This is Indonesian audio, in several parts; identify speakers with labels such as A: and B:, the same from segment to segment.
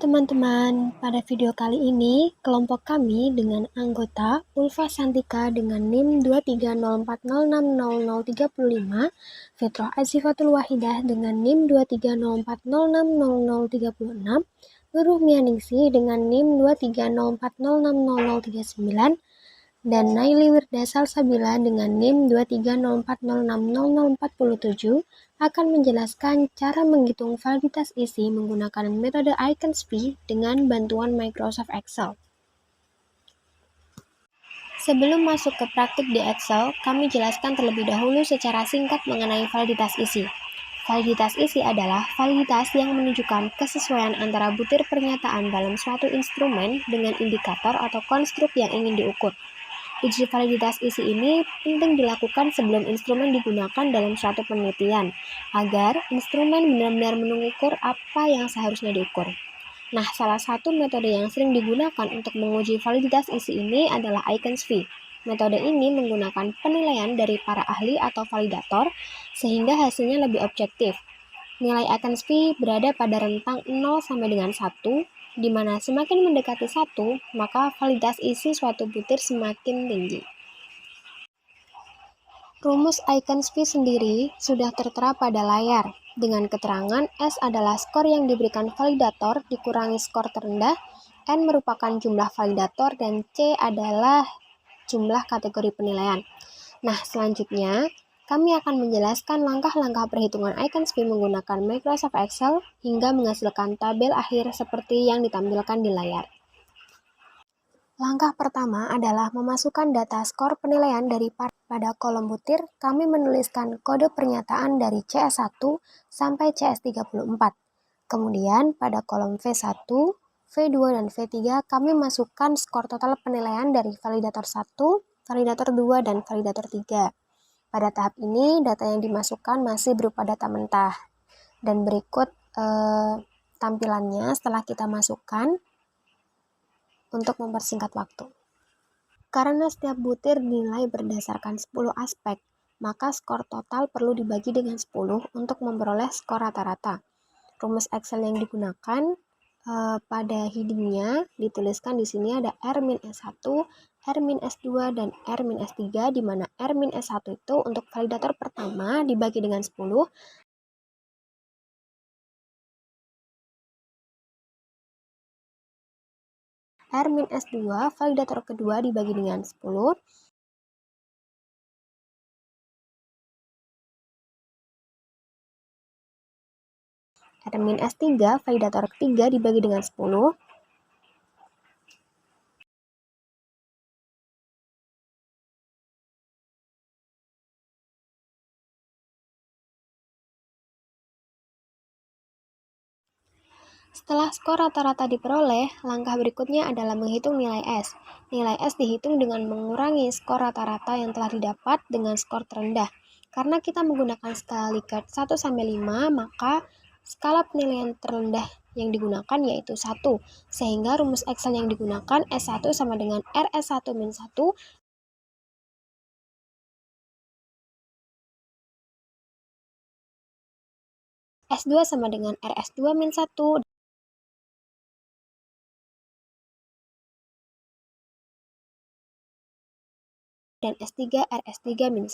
A: teman-teman, pada video kali ini kelompok kami dengan anggota Ulfa Santika dengan NIM 230406035, Fitroh Azifatul Wahidah dengan NIM 230406036, Nurul Mianingsi dengan NIM 230406039, dan Naili Wirda Salsabila dengan NIM 230406047 akan menjelaskan cara menghitung validitas isi menggunakan metode Iconsp dengan bantuan Microsoft Excel. Sebelum masuk ke praktik di Excel, kami jelaskan terlebih dahulu secara singkat mengenai validitas isi. Validitas isi adalah validitas yang menunjukkan kesesuaian antara butir pernyataan dalam suatu instrumen dengan indikator atau konstruk yang ingin diukur. Uji validitas isi ini penting dilakukan sebelum instrumen digunakan dalam suatu penelitian, agar instrumen benar-benar mengukur apa yang seharusnya diukur. Nah, salah satu metode yang sering digunakan untuk menguji validitas isi ini adalah Iconsp. Metode ini menggunakan penilaian dari para ahli atau validator, sehingga hasilnya lebih objektif. Nilai Iconsp berada pada rentang 0 sampai dengan 1, di mana semakin mendekati 1, maka validitas isi suatu butir semakin tinggi. Rumus Iconsp sendiri sudah tertera pada layar, dengan keterangan S adalah skor yang diberikan validator dikurangi skor terendah, N merupakan jumlah validator, dan C adalah jumlah kategori penilaian. Nah, selanjutnya, kami akan menjelaskan langkah-langkah perhitungan Iconsp menggunakan Microsoft Excel hingga menghasilkan tabel akhir seperti yang ditampilkan di layar. Langkah pertama adalah memasukkan data skor penilaian dari pada kolom butir. Kami menuliskan kode pernyataan dari CS1 sampai CS34. Kemudian pada kolom V1, V2, dan V3 kami masukkan skor total penilaian dari validator 1, validator 2, dan validator 3. Pada tahap ini, data yang dimasukkan masih berupa data mentah. Dan berikut tampilannya setelah kita masukkan untuk mempersingkat waktu. Karena setiap butir dinilai berdasarkan 10 aspek, maka skor total perlu dibagi dengan 10 untuk memperoleh skor rata-rata. Rumus Excel yang digunakan pada headingnya dituliskan di sini ada R-S1, R-S2, dan R-S3, di mana R-S1 itu untuk validator pertama dibagi dengan 10, R-S2 validator kedua dibagi dengan 10, R-S3 validator ketiga dibagi dengan 10, Setelah skor rata-rata diperoleh, langkah berikutnya adalah menghitung nilai S. Nilai S dihitung dengan mengurangi skor rata-rata yang telah didapat dengan skor terendah. Karena kita menggunakan skala Likert 1-5, maka skala penilaian terendah yang digunakan yaitu 1, sehingga rumus Excel yang digunakan S1 sama dengan RS1-1, S2 sama dengan RS2-1, dan S3 RS3-1.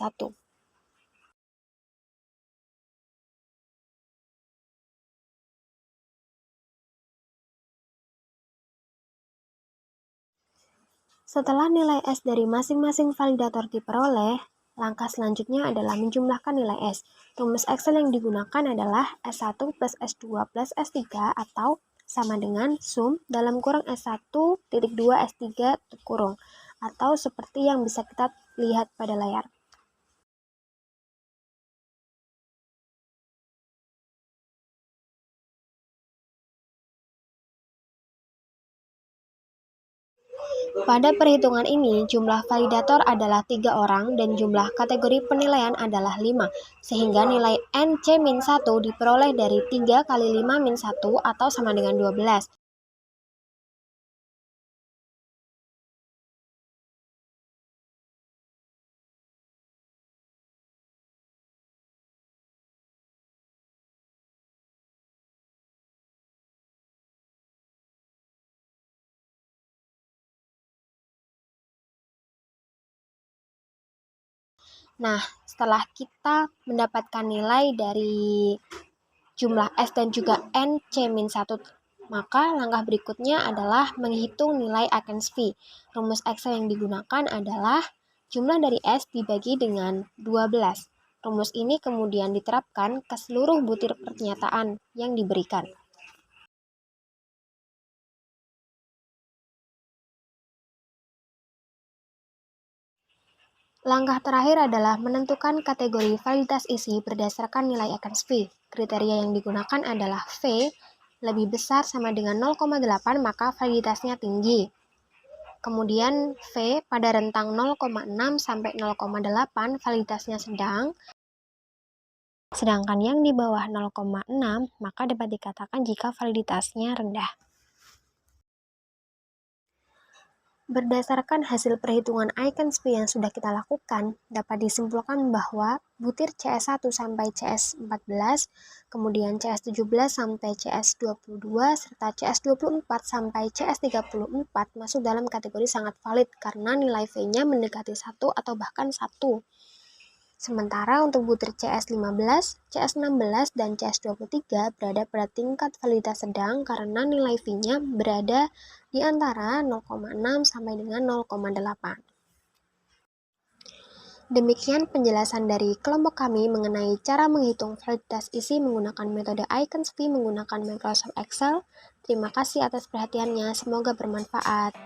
A: Setelah nilai S dari masing-masing validator diperoleh, langkah selanjutnya adalah menjumlahkan nilai S. Rumus Excel yang digunakan adalah S1 plus S2 plus S3 atau sama dengan sum dalam kurung S1,2 S3 kurung, atau seperti yang bisa kita lihat pada layar. Pada perhitungan ini, jumlah validator adalah 3 orang dan jumlah kategori penilaian adalah 5, sehingga nilai NC-1 diperoleh dari 3 kali 5-1 atau sama dengan 12. Nah, setelah kita mendapatkan nilai dari jumlah S dan juga N C-1, maka langkah berikutnya adalah menghitung nilai Eichens V. Rumus Excel yang digunakan adalah jumlah dari S dibagi dengan 12. Rumus ini kemudian diterapkan ke seluruh butir pernyataan yang diberikan. Langkah terakhir adalah menentukan kategori validitas isi berdasarkan nilai Eichens V. Kriteria yang digunakan adalah V lebih besar sama dengan 0,8 maka validitasnya tinggi. Kemudian V pada rentang 0,6 sampai 0,8 validitasnya sedang. Sedangkan yang di bawah 0,6 maka dapat dikatakan jika validitasnya rendah. Berdasarkan hasil perhitungan Eichens V yang sudah kita lakukan, dapat disimpulkan bahwa butir CS1 sampai CS14, kemudian CS17 sampai CS22, serta CS24 sampai CS34 masuk dalam kategori sangat valid karena nilai V-nya mendekati 1 atau bahkan 1. Sementara untuk butir CS15, CS16, dan CS23 berada pada tingkat validitas sedang karena nilai V-nya berada di antara 0,6 sampai dengan 0,8. Demikian penjelasan dari kelompok kami mengenai cara menghitung validitas isi menggunakan metode Eichens V menggunakan Microsoft Excel. Terima kasih atas perhatiannya, semoga bermanfaat.